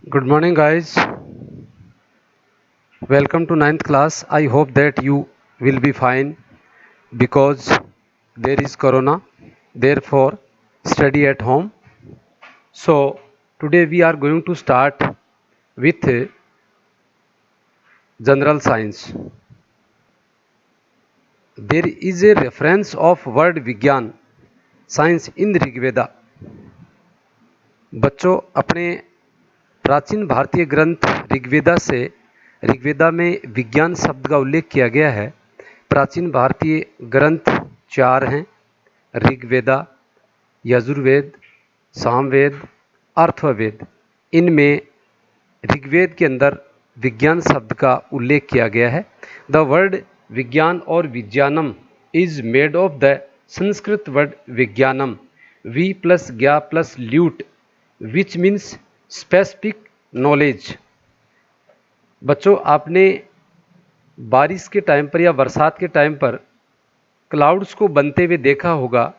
Good morning, guys. Welcome to ninth class. I hope that you will be fine because there is corona. Therefore, study at home. So, today we are going to start with general science. There is a reference of word Vigyan, science in Rigveda. बच्चों अपने प्राचीन भारतीय ग्रंथ ऋग्वेदा से ऋग्वेदा में विज्ञान शब्द का उल्लेख किया गया है। प्राचीन भारतीय ग्रंथ चार हैं: ऋग्वेदा, यजुर्वेद, सामवेद, अथर्ववेद। इनमें ऋग्वेद के अंदर विज्ञान शब्द का उल्लेख किया गया है। द वर्ड विज्ञान और विज्ञानम is made of the Sanskrit word vijnanam, we plus ज्ञा plus lewd, which means specific knowledge. बच्चों, आपने बारिश के टाइम पर या बरसात के टाइम पर क्लाउड्स को बनते हुए देखा होगा,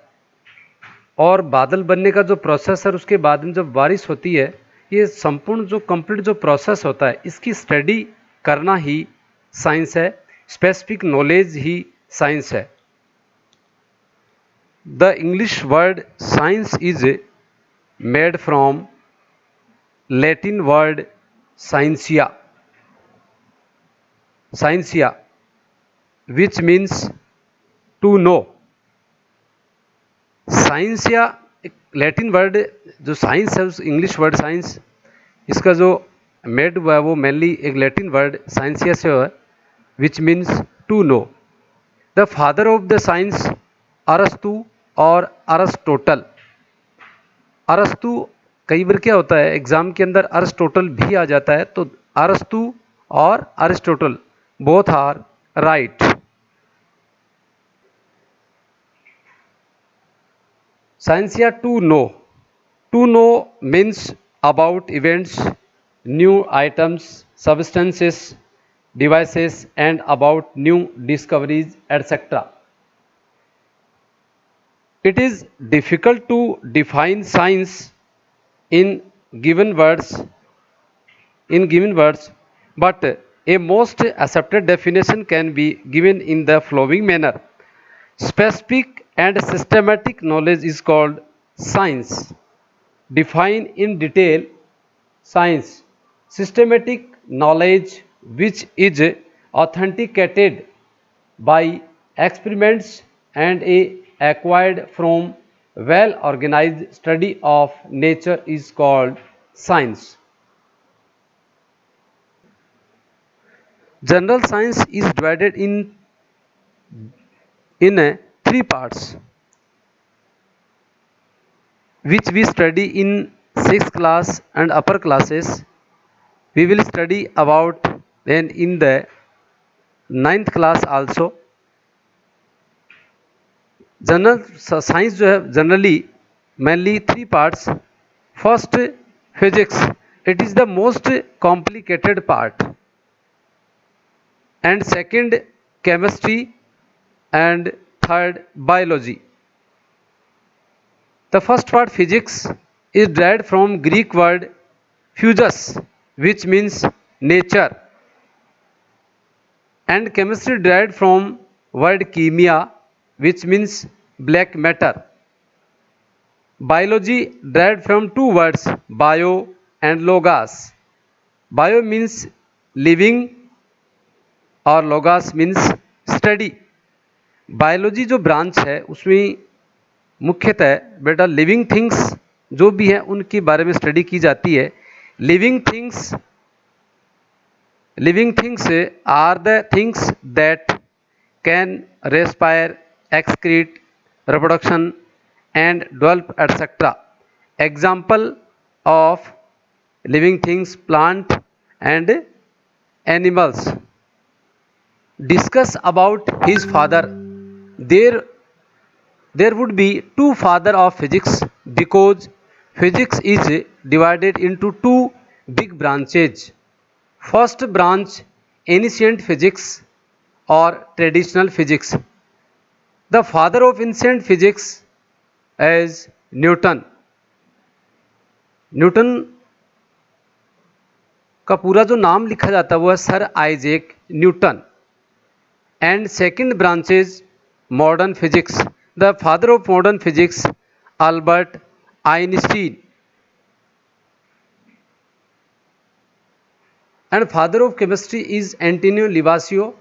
और बादल बनने का जो प्रोसेस है, उसके बाद में जब बारिश होती है, ये संपूर्ण जो कंप्लीट जो प्रोसेस होता है, इसकी स्टडी करना ही साइंस है, स्पेसिफिक नॉलेज ही साइंस है। The English word science is made from Latin word scientia, scientia which means to know. Scientia एक लैटिन वर्ड, जो साइंस है, उस इंग्लिश वर्ड साइंस, इसका जो मेड हुआ है वो मेनली एक लैटिन वर्ड साइंसिया से हुआ है, which means to know. The father of the science अरस्तु और अरस्टोटल। अरस्तु, कई बार क्या होता है एग्जाम के अंदर अरस्टोटल भी आ जाता है, तो अरस्तु और Aristotle both are right. Scientia to know. To know means about events, new items, substances, devices, and about new discoveries, etc. It is difficult to define science in given words, but a most accepted definition can be given in the following manner. Specific and systematic knowledge is called science. Define in detail science. Systematic knowledge which is authenticated by experiments and acquired from well organized study of nature is called science. General science is divided in three parts, which we study in 6th class and upper classes. We will study about then in the 9th class also. General science जो है generally mainly three parts. First, physics. It is the most complicated part. And second, chemistry. And third, biology. The first part, physics, is derived from Greek word physis, which means nature, and chemistry derived from word chemia, which means black matter. Biology derived from two words, bio and logos. Bio means living और logos means study. Biology जो branch है उसमें मुख्यतः बेटा living things जो भी हैं उनके बारे में स्टडी की जाती है. Living things are the things that can respire, excrete, reproduction and develop etcetera. Example of living things, plant and animals. Discuss about his father. There would be two father of physics because physics is divided into two big branches. First branch, ancient physics or traditional physics. The father of ancient physics is Newton. Newton का पूरा जो नाम लिखा जाता है वो है sir Isaac Newton. And second branch is modern physics, the father of modern physics Albert Einstein. And father of chemistry is Antoine Lavoisier.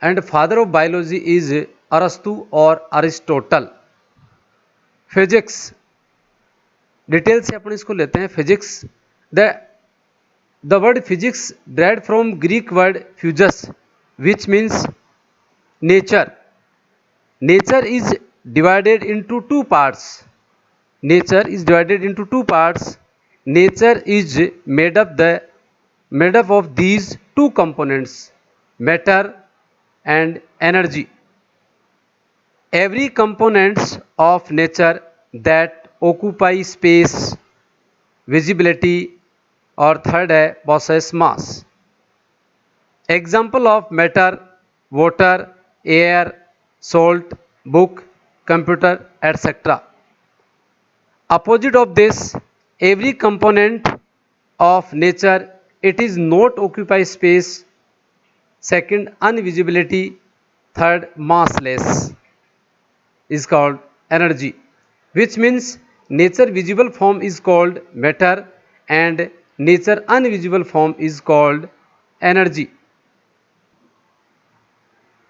And father of biology is Arastu और अरिस्टोटल। फिजिक्स डिटेल से अपन इसको लेते हैं। Physics, the word physics derived from Greek word physis which means nature. Nature is divided into two parts. Nature is divided into two parts. Nature is made up of these two components, matter and energy. Every components of nature that occupy space, visibility, और third है possess mass. Example of matter: water, air, salt, book, computer, etc. Opposite of this, every component of nature, it is not occupy space. Second, invisibility. Third, massless is called energy, which means nature visible form is called matter and nature invisible form is called energy.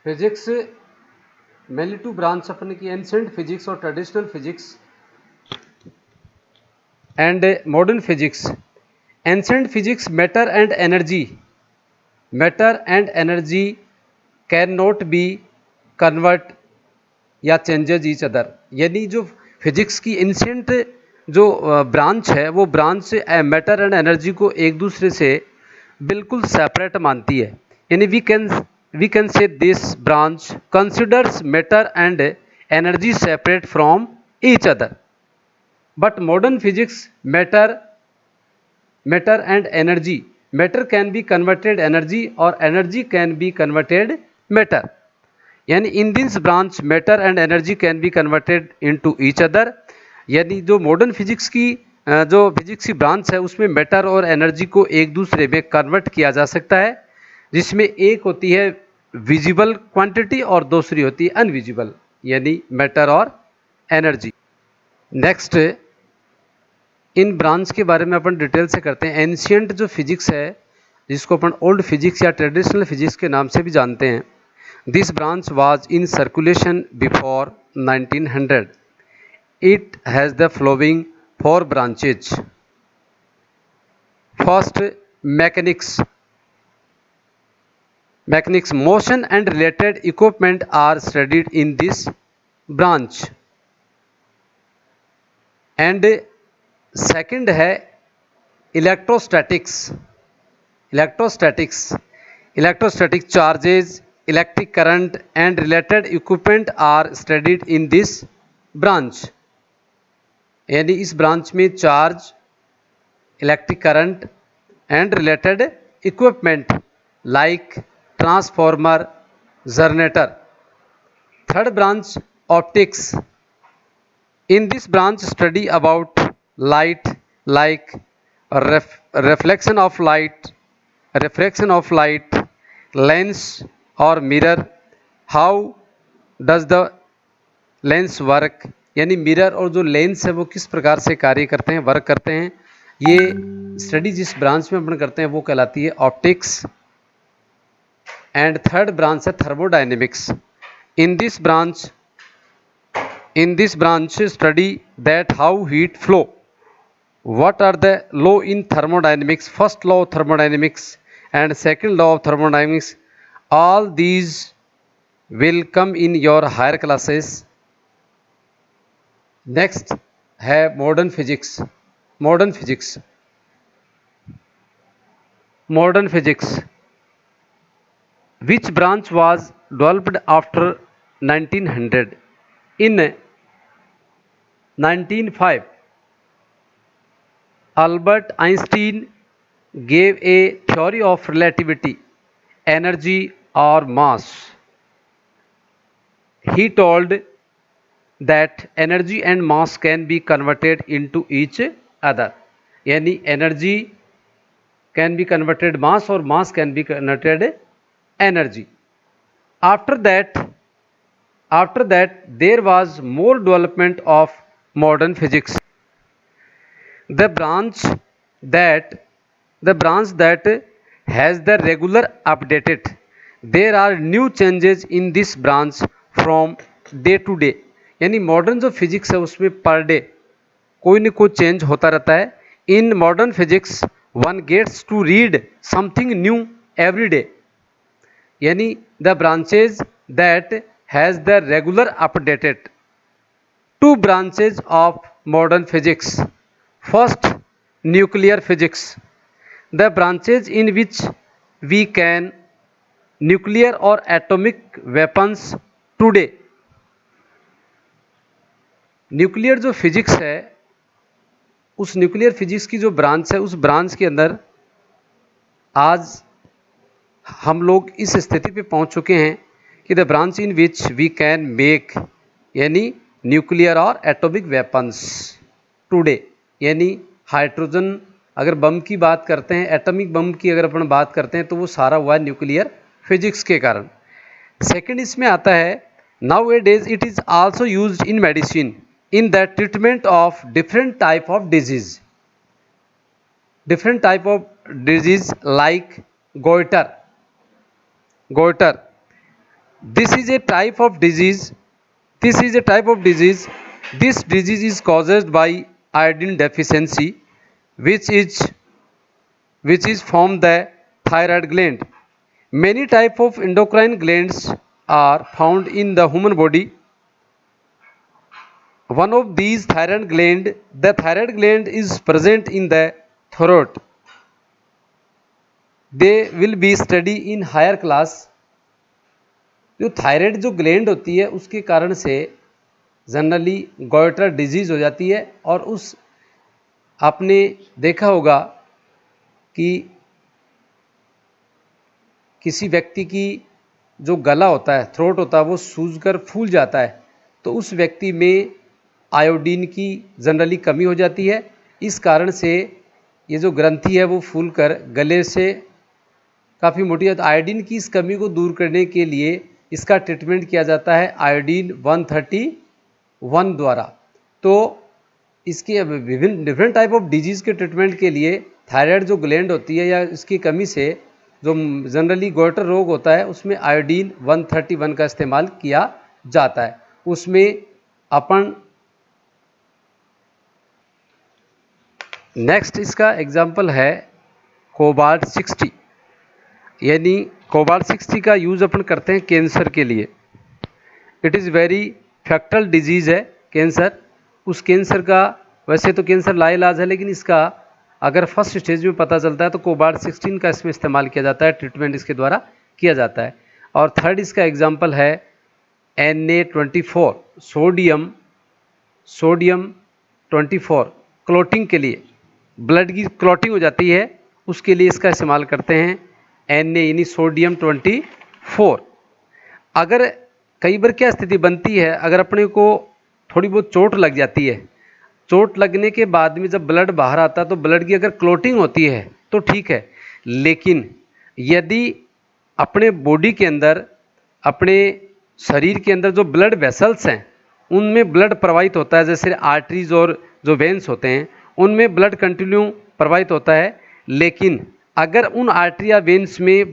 Physics mainly two branch अपन की, ancient physics और traditional physics and modern physics. Ancient physics matter and energy, matter and energy can not be convert या changes each other. यानी जो physics की ancient जो branch है वो ब्रांच मैटर एंड एनर्जी को एक दूसरे से बिल्कुल सेपरेट मानती है। यानी we can say this branch considers matter and energy separate from each other. But modern physics matter and energy, matter can be converted energy और energy can be converted matter. यानी in this branch matter and energy can be converted into each other. यानी जो modern physics की जो physics की branch है उसमें matter और एनर्जी को एक दूसरे में कन्वर्ट किया जा सकता है, जिसमें एक होती है विजिबल क्वांटिटी और दूसरी होती है अनविजिबल, यानी मैटर और एनर्जी। नेक्स्ट इन ब्रांच के बारे में अपन डिटेल से करते हैं। एंशिएंट जो फिजिक्स है जिसको अपन ओल्ड फिजिक्स या ट्रेडिशनल फिजिक्स के नाम से भी जानते हैं, this branch was in circulation before 1900. It has the following four branches. First, mechanics. Motion and related equipment are studied in this branch. And second है electrostatics. Electrostatic charges, electric current and related equipment are studied in this branch. यानी इस ब्रांच में charge, electric current and related equipment like transformer, generator. Third branch optics. In this branch study about light like reflection of light, lens और mirror. How does the lens work, यानी mirror और जो lens है वो किस प्रकार से कार्य करते हैं, वर्क करते हैं। ये स्टडी जिस ब्रांच में अपन करते हैं वो कहलाती है ऑप्टिक्स। एंड थर्ड ब्रांच है thermodynamics. In this branch study that how heat flow. What are the law in thermodynamics? First law of thermodynamics and second law of thermodynamics. All these will come in your higher classes. Next है modern physics. Which branch was developed after 1900? In 1905 Albert Einstein gave a theory of relativity, energy or mass. He told that energy and mass can be converted into each other. यानी energy can be converted मास और मास can be converted energy. After that there was more development of modern physics. The branch that has the regular updated. There are new changes in this branch from day to day. यानी modern जो physics है उसमें per day कोई न कोई change होता रहता है. In modern physics one gets to read something new every day. यानी the branches that has the regular updated. Two branches of modern physics. First, nuclear physics, the branches in which we can nuclear or atomic weapons today. Nuclear जो physics है उस nuclear physics की जो branch है उस branch के अंदर आज हम लोग इस स्थिति पे पहुंच चुके हैं कि the branch in which we can make यानी न्यूक्लियर और एटॉमिक वेपन्स टुडे. यानी हाइड्रोजन अगर बम की बात करते हैं, एटॉमिक बम की अगर अपन बात करते हैं तो वो सारा हुआ है न्यूक्लियर फिजिक्स के कारण. सेकंड इसमें आता है now A days it is also used in medicine in the treatment of different type of disease. Different type of disease like goitre. This is a type of disease. This disease is caused by iodine deficiency which is from the thyroid gland. Many type of endocrine glands are found in the human body. One of these thyroid gland is present in the throat. They will be studied in higher class. जो thyroid जो gland होती है उसके कारण से generally goitre disease हो जाती है. और उस आपने देखा होगा कि किसी व्यक्ति की जो गला होता है, थ्रोट होता है, वो सूजकर फूल जाता है तो उस व्यक्ति में आयोडीन की जनरली कमी हो जाती है. इस कारण से ये जो ग्रंथि है वो फूलकर गले से काफ़ी मोटी है. तो आयोडीन की इस कमी को दूर करने के लिए इसका ट्रीटमेंट किया जाता है आयोडीन 131 द्वारा. तो इसके विभिन्न डिफरेंट टाइप ऑफ डिजीज़ के ट्रीटमेंट के लिए थायराइड जो ग्लैंड होती है या इसकी कमी से जो जनरली गोइटर रोग होता है उसमें आयोडीन 131 का इस्तेमाल किया जाता है. उसमें अपन नेक्स्ट इसका एग्जाम्पल है कोबाल्ट 60. यानी कोबाल्ट 60 का यूज़ अपन करते हैं कैंसर के लिए. इट इज़ वेरी फैक्टल डिजीज़ है कैंसर. उस कैंसर का वैसे तो कैंसर लाइलाज है लेकिन इसका अगर फर्स्ट स्टेज में पता चलता है तो कोबाल्ट 16 का इसमें इस्तेमाल किया जाता है, ट्रीटमेंट इसके द्वारा किया जाता है. और थर्ड इसका एग्जाम्पल है Na24 सोडियम 24 क्लॉटिंग के लिए, ब्लड की क्लॉटिंग हो जाती है उसके लिए इसका इस्तेमाल करते हैं Na यानी सोडियम 24. अगर कई बार क्या स्थिति बनती है, अगर अपने को थोड़ी बहुत चोट लग जाती है, चोट लगने के बाद में जब ब्लड बाहर आता है तो ब्लड की अगर क्लॉटिंग होती है तो ठीक है. लेकिन यदि अपने बॉडी के अंदर, अपने शरीर के अंदर जो ब्लड वेसल्स हैं उनमें ब्लड प्रवाहित होता है, जैसे आर्टरीज और जो वेन्स होते हैं उनमें ब्लड कंटिन्यू प्रवाहित होता है. लेकिन अगर उन आर्टरी या वेन्स में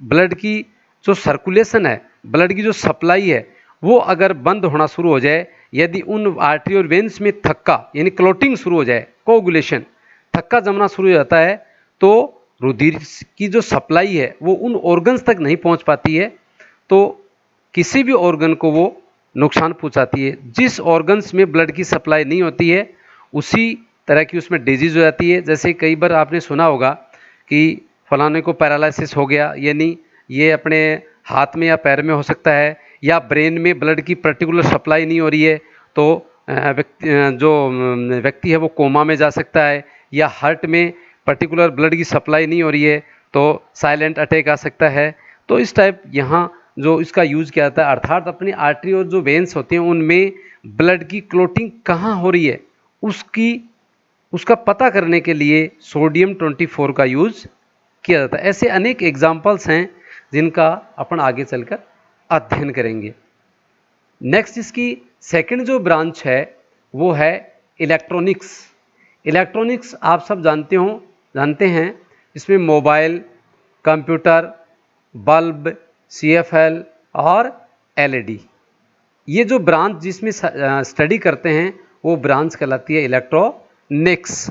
ब्लड की जो सर्कुलेशन है, ब्लड की जो सप्लाई है वो अगर बंद होना शुरू हो जाए, यदि उन आर्टरी और वेन्स में थक्का यानी क्लॉटिंग शुरू हो जाए, कोगुलेशन, थक्का जमना शुरू हो जाता है तो रुधिर की जो सप्लाई है वो उन ऑर्गन्स तक नहीं पहुंच पाती है तो किसी भी ऑर्गन को वो नुकसान पहुंचाती है. जिस ऑर्गन्स में ब्लड की सप्लाई नहीं होती है उसी तरह की उसमें डिजीज़ हो जाती है. जैसे कई बार आपने सुना होगा कि फलाने को पैरालिसिस हो गया, यानी ये अपने हाथ में या पैर में हो सकता है, या ब्रेन में ब्लड की पर्टिकुलर सप्लाई नहीं हो रही है तो जो व्यक्ति है वो कोमा में जा सकता है, या हार्ट में पर्टिकुलर ब्लड की सप्लाई नहीं हो रही है तो साइलेंट अटैक आ सकता है. तो इस टाइप यहाँ जो इसका यूज़ किया जाता है, अर्थात अपनी आर्टरी और जो वेन्स होती हैं उनमें ब्लड की क्लॉटिंग कहाँ हो रही है उसका पता करने के लिए सोडियम 24 का यूज़ किया जाता है। ऐसे अनेक एग्जाम्पल्स हैं जिनका अपन आगे चलकर अध्ययन करेंगे। नेक्स्ट इसकी सेकंड जो ब्रांच है वो है इलेक्ट्रॉनिक्स। इलेक्ट्रॉनिक्स आप सब जानते हैं, इसमें मोबाइल, कंप्यूटर, बल्ब, CFL और LED, ये जो ब्रांच जिसमें स्टडी करते हैं वो ब्रांच कहलाती है इलेक्ट्रॉनिक्स।